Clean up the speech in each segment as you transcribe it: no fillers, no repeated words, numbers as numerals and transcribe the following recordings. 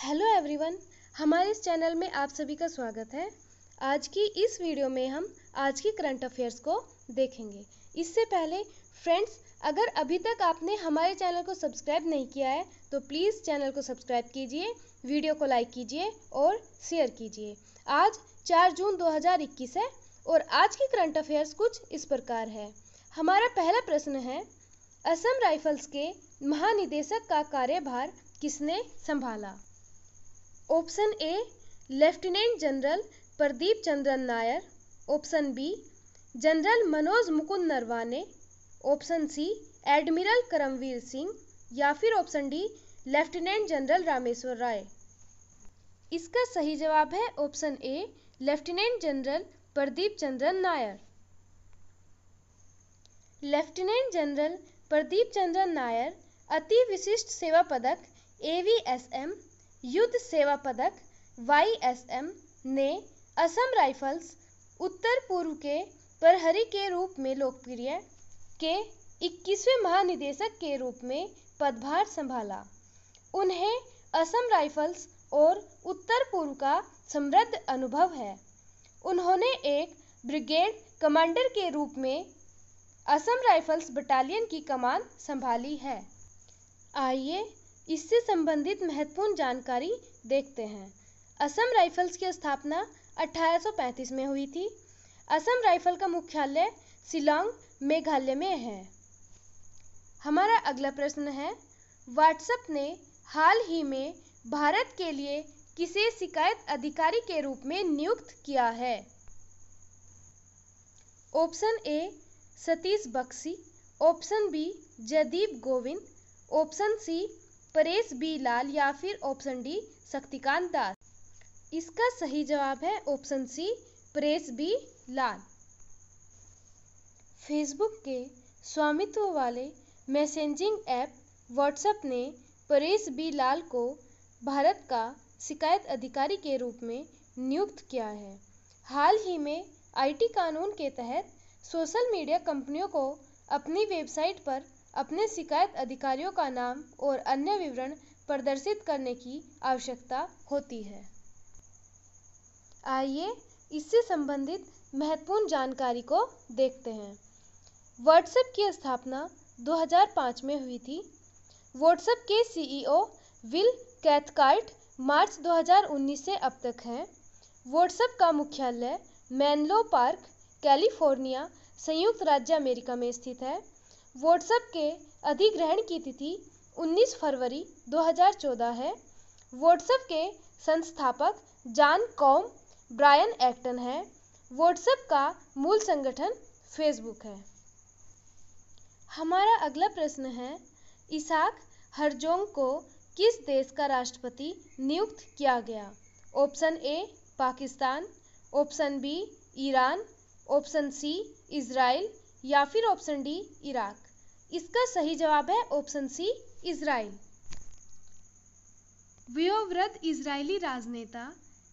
Hello everyone, हमारे इस channel में आप सभी का स्वागत है। आज की इस वीडियो में हम आज की करंट अफेयर्स को देखेंगे। इससे पहले फ्रेंड्स, अगर अभी तक आपने हमारे चैनल को सब्सक्राइब नहीं किया है तो प्लीज़ चैनल को सब्सक्राइब कीजिए, वीडियो को लाइक कीजिए और शेयर कीजिए। आज 4 जून 2021 है और आज की करंट अफेयर्स कुछ इस प्रकार है। हमारा पहला प्रश्न है, असम राइफल्स के महानिदेशक का कार्यभार किसने संभाला? Option A lieutenant general Pradeep Chandran Nair, option B general Manoj Mukund Naravane, option C admiral Karambir Singh या फिर option D lieutenant general Rameshwar Rai. इसका सही जवाब है option A lieutenant general Pradeep Chandran Nair. Lieutenant general Pradeep Chandran Nair Ati Vishisht सेवा पदक AVSM, युद्ध सेवा पदक YSM ने असम राइफल्स उत्तर पूर्व के प्रहरी के रूप में लोकप्रिय के 21वें महानिदेशक के रूप में पदभार संभाला। उन्हें असम राइफल्स और उत्तर पूर्व का समृद्ध अनुभव है। उन्होंने एक ब्रिगेड कमांडर के रूप में असम राइफल्स बटालियन की कमान संभाली है। आइए इससे संबंधित महत्वपूर्ण जानकारी देखते हैं। असम राइफल्स की स्थापना 1835 में हुई थी। असम राइफल का मुख्यालय शिलांग, मेघालय में है। हमारा अगला प्रश्न है, व्हाट्सएप ने हाल ही में भारत के लिए किसे शिकायत अधिकारी के रूप में नियुक्त किया है? Option A Satish Bakshi, option B Jaideep Govind, option C Paresh B Lal या फिर ऑप्शन डी शक्तिकांत दास। इसका सही जवाब है ऑप्शन सी परेश बी लाल। फेसबुक के स्वामित्व वाले मैसेजिंग ऐप व्हाट्सएप ने परेश बी लाल को भारत का शिकायत अधिकारी के रूप में नियुक्त किया है। हाल ही में IT कानून के तहत सोशल मीडिया कंपनियों को अपनी वेबसाइट पर अपने शिकायत अधिकारियों का नाम और अन्य विवरण प्रदर्शित करने की आवश्यकता होती है। आइए इससे संबंधित महत्वपूर्ण जानकारी को देखते हैं। व्हाट्सएप की स्थापना 2005 में हुई थी। व्हाट्सएप के CEO विल कैथकार्ट मार्च 2019 से अब तक हैं। व्हाट्सएप का मुख्यालय मेनलो पार्क, कैलिफोर्निया, संयुक्त राज्य अमेरिका में स्थित है। व्हाट्सएप के अधिग्रहण की तिथि 19 फरवरी 2014 है। व्हाट्सएप के संस्थापक जॉन कॉम ब्रायन एक्टन है। व्हाट्सएप का मूल संगठन फेसबुक है। हमारा अगला प्रश्न है, इसाक हरजोग को किस देश का राष्ट्रपति नियुक्त किया गया? Option A Pakistan, option B Iran, option C Israel या फिर ऑप्शन डी इराक। इसका सही जवाब है ऑप्शन सी इजराइल। वयोवृद्ध इजरायली राजनेता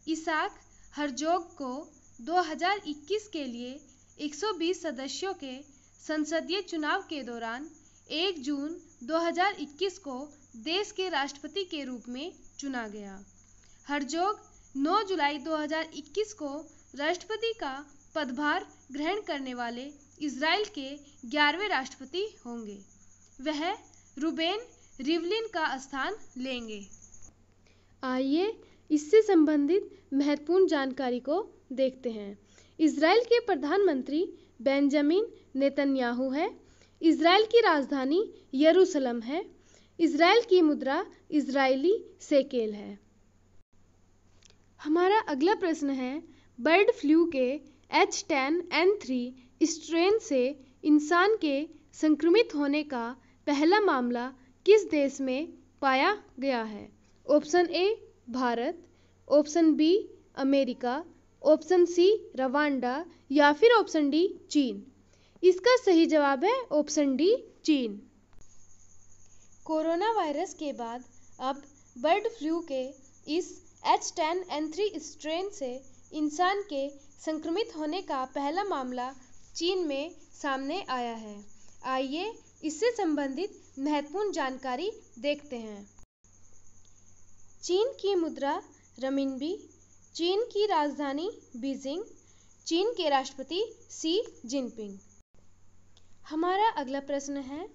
इसाक हरजोग को 2021 के लिए 120 सदस्यों के संसदीय चुनाव के दौरान 1 जून 2021 को देश के राष्ट्रपति के रूप में चुना गया। हरजोग 9 जुलाई 2021 को राष्ट्रपति का पदभार ग्रहण करने वाले इजराइल के 11वें राष्ट्रपति होंगे। वह रूबेन रिवलिन का स्थान लेंगे। आइए इससे संबंधित महत्वपूर्ण जानकारी को देखते हैं। इजराइल के प्रधानमंत्री बेंजामिन नेतन्याहू है। इजराइल की राजधानी यरूशलेम है। इजराइल की मुद्रा इजरायली शेकेल है। हमारा अगला प्रश्न है, बर्ड फ्लू के H10N3 स्ट्रेन से इंसान के संक्रमित होने का पहला मामला किस देश में पाया गया है? Option A Bharat, option B America, option C Rwanda या फिर ऑप्शन डी चीन। इसका सही जवाब है ऑप्शन डी चीन। कोरोना वायरस के बाद अब बर्ड फ्लू के इस H10N3 स्ट्रेन से इंसान के संक्रमित होने का पहला मामला चीन में सामने आया है। आइए इससे संबंधित महत्वपूर्ण जानकारी देखते हैं। चीन की मुद्रा रमिनबी, चीन की राजधानी बीजिंग, चीन के राष्ट्रपति शी जिनपिंग। हमारा अगला प्रश्न है,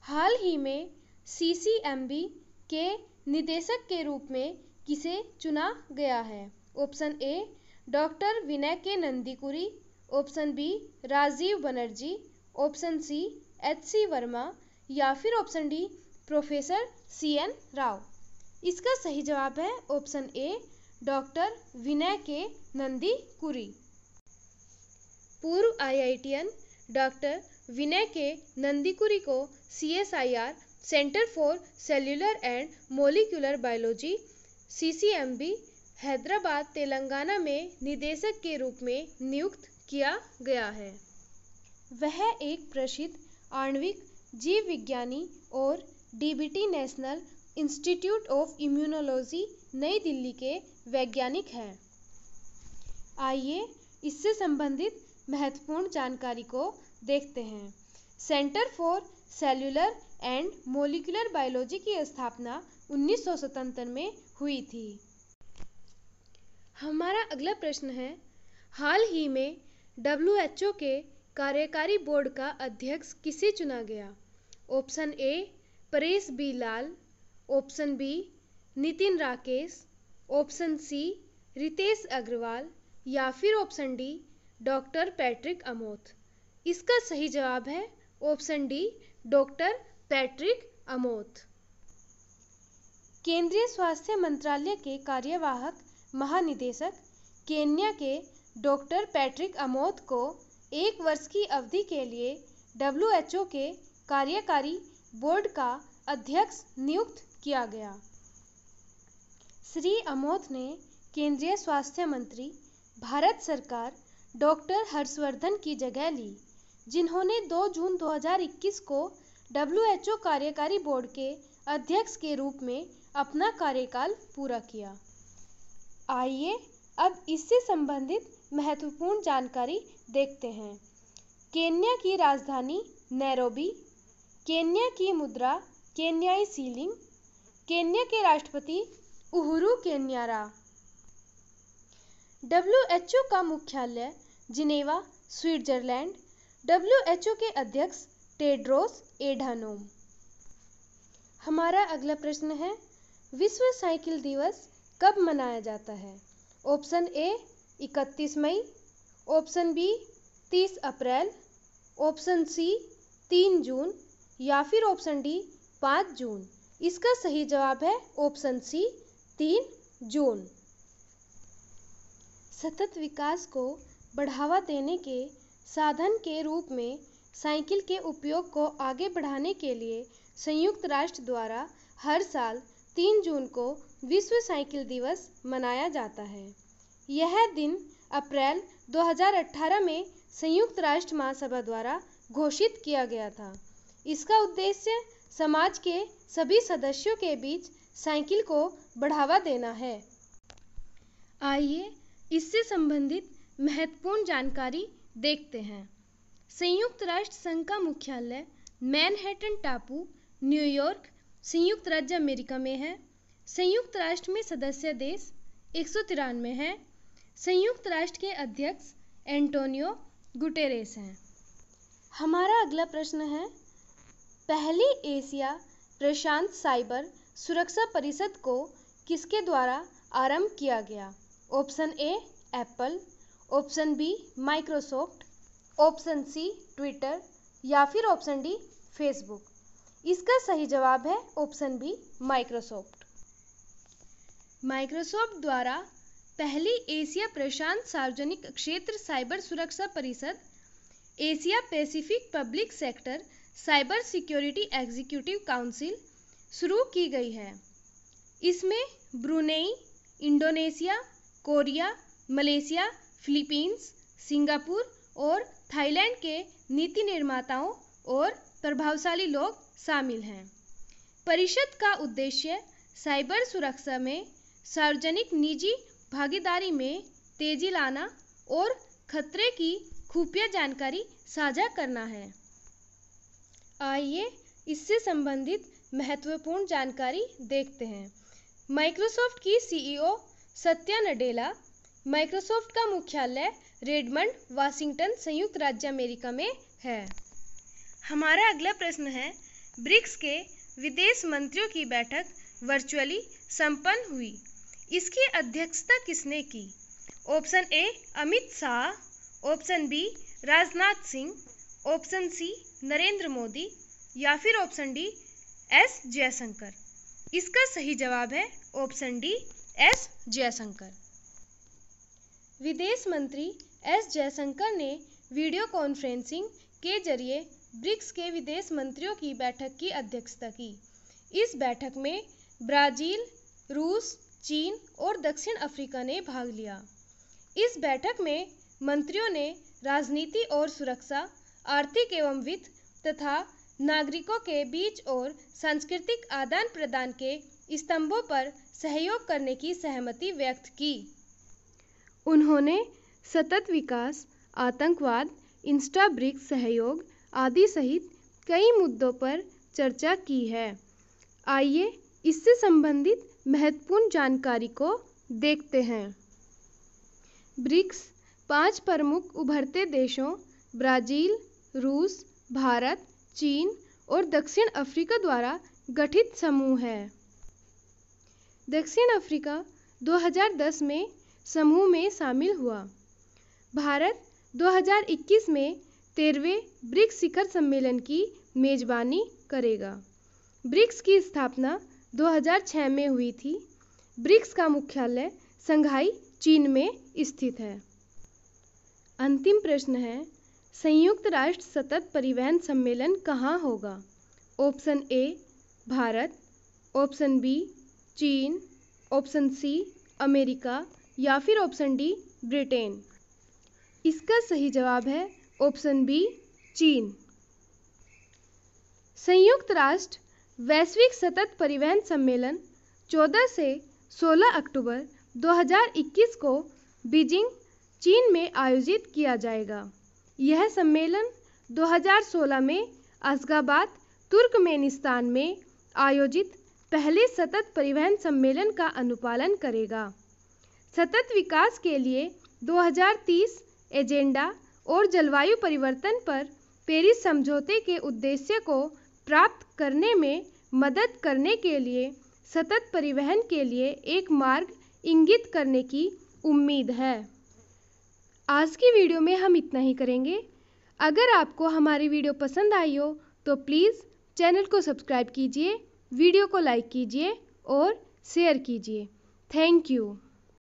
हाल ही में CCMB के निदेशक के रूप में किसे चुना गया है? ऑप्शन ए doctor Vinay K Nandicoori, option B Rajiv Banerjee, option C HC Verma या फिर option D professor CN Rao. इसका सही जवाब है ऑप्शन ए डॉक्टर विनय के नंदीकुरी। पूर्व IITian डॉक्टर विनय के नंदीकुरी को CSIR centre for cellular and molecular biology CCMB Hyderabad Telangana में निदेशक के रूप में नियुक्त किया गया है। वह एक प्रसिद्ध आणविक जीव विज्ञानी और DBT national institute of immunology नई दिल्ली के वैज्ञानिक हैं। आइए इससे संबंधित महत्वपूर्ण जानकारी को देखते हैं। Centre for cellular and molecular biology की स्थापना 1977 में हुई थी। हमारा अगला प्रश्न है, हाल ही में WHO के कार्यकारी बोर्ड का अध्यक्ष किसे चुना गया? Option A Paresh B Lal, option B Nitin Rakesh, option C Ritesh Agarwal या फिर option D doctor Patrick Amoth. इसका सही जवाब है option D doctor Patrick Amoth. केंद्रीय स्वास्थ्य मंत्रालय के कार्यवाहक महानिदेशक केन्या के डॉक्टर पैट्रिक अमोथ को 1 वर्ष की अवधि के लिए WHO के कार्यकारी बोर्ड का अध्यक्ष नियुक्त किया गया। श्री अमोथ ने केंद्रीय स्वास्थ्य मंत्री भारत सरकार डॉक्टर हर्षवर्धन की जगह ली, जिन्होंने 2 जून 2021 को WHO कार्यकारी बोर्ड के अध्यक्ष के रूप में अपना कार्यकाल पूरा किया। आइए अब इससे संबंधित महत्वपूर्ण जानकारी देखते हैं। केन्या की राजधानी नैरोबी, केन्या की मुद्रा केन्याई शिलिंग, केन्या के राष्ट्रपति उहुरु केन्याट्टा। WHO का मुख्यालय जिनेवा, स्विट्जरलैंड। WHO के अध्यक्ष टेड्रोस एधानोम। हमारा अगला प्रश्न है, विश्व साइकिल दिवस कब मनाया जाता है? ऑप्शन ए 31 मई, option B 30 April, option C 3 June या फिर ऑप्शन डी 5 जून। इसका सही जवाब है ऑप्शन सी 3 जून। सतत विकास को बढ़ावा देने के साधन के रूप में साइकिल के उपयोग को आगे बढ़ाने के लिए संयुक्त राष्ट्र द्वारा हर साल 3 जून को विश्व साइकिल दिवस मनाया जाता है। यह दिन अप्रैल 2018 में संयुक्त राष्ट्र महासभा द्वारा घोषित किया गया था। इसका उद्देश्य समाज के सभी सदस्यों के बीच साइकिल को बढ़ावा देना है। आइए इससे संबंधित महत्वपूर्ण जानकारी देखते हैं। संयुक्त राष्ट्र संघ का मुख्यालय मैनहट्टन टापू, न्यूयॉर्क, संयुक्त राज्य अमेरिका में है। संयुक्त राष्ट्र में सदस्य देश 193 हैं। संयुक्त राष्ट्र के अध्यक्ष एंटोनियो गुटेरेस हैं। हमारा अगला प्रश्न है, पहली एशिया प्रशांत साइबर सुरक्षा परिषद को किसके द्वारा आरंभ किया गया? Option A Apple, option B Microsoft, option C Twitter या फिर ऑप्शन डी फेसबुक। इसका सही जवाब है ऑप्शन बी माइक्रोसॉफ्ट। माइक्रोसॉफ्ट द्वारा पहली एशिया प्रशांत सार्वजनिक क्षेत्र साइबर सुरक्षा परिषद Asia Pacific public sector cyber security executive council शुरू की गई है। इसमें Brunei, Indonesia, Korea, Malaysia, Philippines, Singapore और थाईलैंड के नीति निर्माताओं और प्रभावशाली लोग शामिल हैं। परिषद का उद्देश्य साइबर सुरक्षा में सार्वजनिक निजी भागीदारी में तेजी लाना और खतरे की खुफिया जानकारी साझा करना है। आइए इससे संबंधित महत्वपूर्ण जानकारी देखते हैं। माइक्रोसॉफ्ट की सीईओ सत्या नडेला। माइक्रोसॉफ्ट का मुख्यालय रेडमंड, वाशिंगटन, संयुक्त राज्य अमेरिका में है। हमारा अगला प्रश्न है, ब्रिक्स के विदेश मंत्रियों की बैठक वर्चुअली संपन्न हुई। इसकी अध्यक्षता किसने की? Option A Amit Shah, option B Rajnath Singh, option C Narendra Modi या फिर ऑप्शन डी एस जयशंकर। इसका सही जवाब है ऑप्शन डी एस जयशंकर। विदेश मंत्री एस जयशंकर ने वीडियो कॉन्फ्रेंसिंग के जरिए ब्रिक्स के विदेश मंत्रियों की बैठक की अध्यक्षता की। इस बैठक में ब्राजील, रूस, चीन और दक्षिण अफ्रीका ने भाग लिया। इस बैठक में मंत्रियों ने राजनीति और सुरक्षा, आर्थिक एवं वित्त तथा नागरिकों के बीच और सांस्कृतिक आदान प्रदान के स्तंभों पर सहयोग करने की सहमति व्यक्त की। उन्होंने सतत विकास, आतंकवाद, इंस्टा ब्रिक्स सहयोग आदि सहित कई मुद्दों पर चर्चा की है। आइए इससे संबंधित महत्वपूर्ण जानकारी को देखते हैं। ब्रिक्स 5 प्रमुख उभरते देशों ब्राजील, रूस, भारत, चीन और दक्षिण अफ्रीका द्वारा गठित समूह है। दक्षिण अफ्रीका 2010 में समूह में शामिल हुआ। भारत 2021 में 13वें ब्रिक्स शिखर सम्मेलन की मेजबानी करेगा। ब्रिक्स की स्थापना 2006 में हुई थी। ब्रिक्स का मुख्यालय शंघाई, चीन में स्थित है। अंतिम प्रश्न है, संयुक्त राष्ट्र सतत परिवहन सम्मेलन कहाँ होगा? Option A Bharat, option B चीन, ऑप्शन सी अमेरिका या फिर ऑप्शन डी ब्रिटेन। इसका सही जवाब है ऑप्शन बी चीन। संयुक्त राष्ट्र वैश्विक सतत परिवहन सम्मेलन 14 से 16 अक्टूबर 2021 को बीजिंग, चीन में आयोजित किया जाएगा। यह सम्मेलन 2016 में अशगाबाद, तुर्कमेनिस्तान में आयोजित पहले सतत परिवहन सम्मेलन का अनुपालन करेगा। सतत विकास के लिए 2030 एजेंडा और जलवायु परिवर्तन पर पेरिस समझौते के उद्देश्य को प्राप्त करने में मदद करने के लिए सतत परिवहन के लिए एक मार्ग इंगित करने की उम्मीद है। आज की वीडियो में हम इतना ही करेंगे। अगर आपको हमारी वीडियो पसंद आई हो तो प्लीज़ चैनल को सब्सक्राइब कीजिए, वीडियो को लाइक कीजिए और शेयर कीजिए। Thank you.